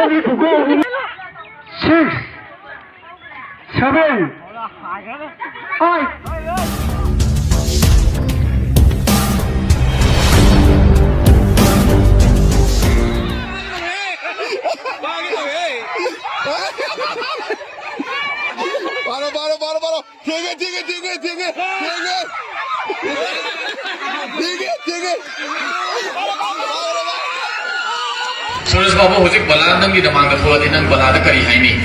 ready to go. 6, 7, 8. बारो ठीक है सूरज बाबू होजिक बला नंगी दमांग थोड़ी नंग बला करी है नहीं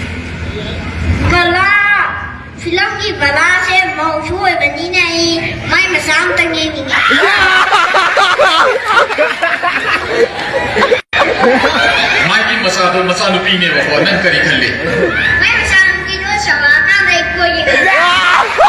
बला फिल्म की बला से मौसू बनी नहीं मैं मसाम तंगे नहीं माई की मसादो मसालू पीने वो नंग करी खल्ले मैं मसाम की जो सवाना नहीं कोई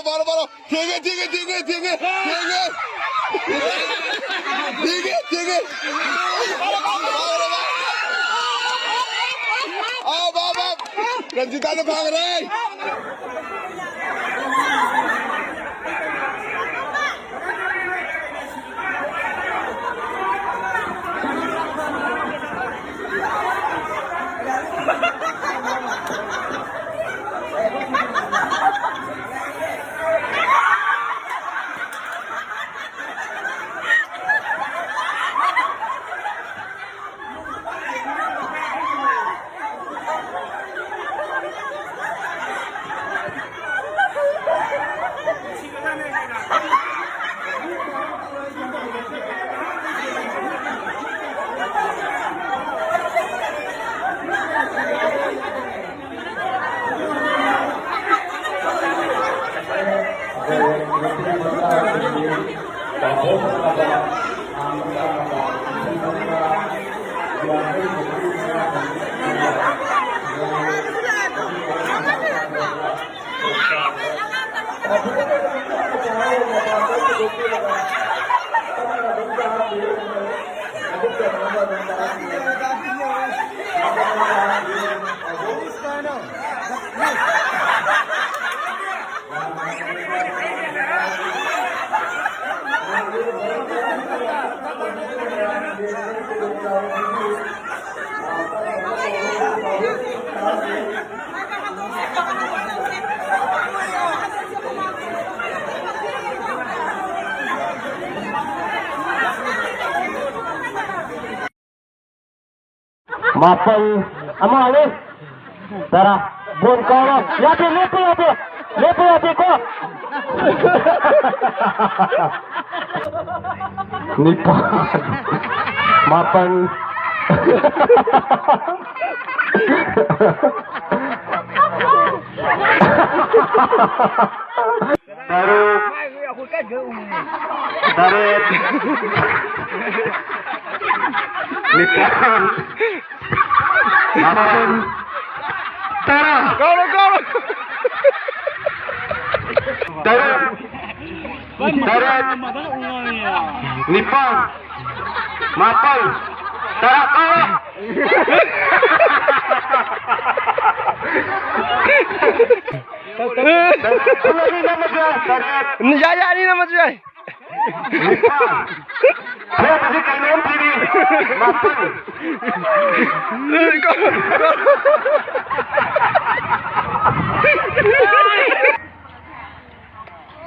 बारो ठीक है आओ बाबा रंजिता ने भाग रहे Mapal, ama alif. Tara, bon kawan. Lepe ko. Nipan. Mapan. Taruk. Tarit. Nipan. Mapan. Tara. Go. Tarit. Tarit. Nipan. Mapan. Tara kau. Jaya ni nama Jaya. Nipan. Saya mesti kalian sini. Mapan.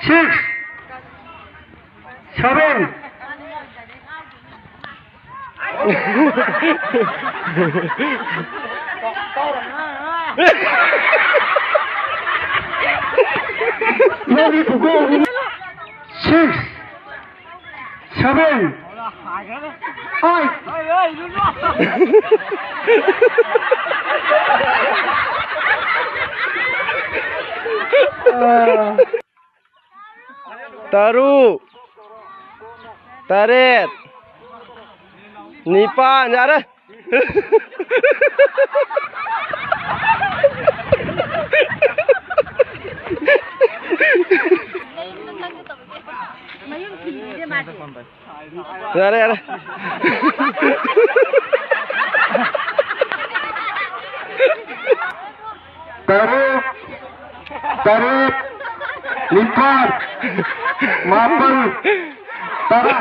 Six. Seven. Ready to go. 6, 7, 8. Taru. Tarit. Nipan, ada. Ada. Tarik, tarik, lipat, mapan, tarik.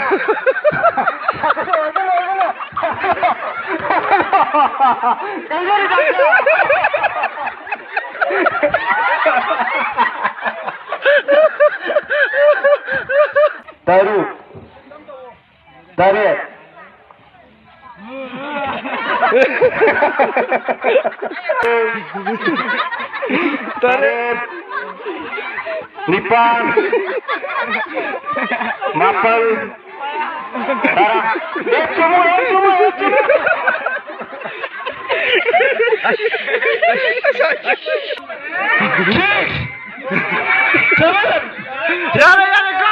Tarik, tarik. Tarik, lipat, mapan, tarik. Semua. Jangan, go.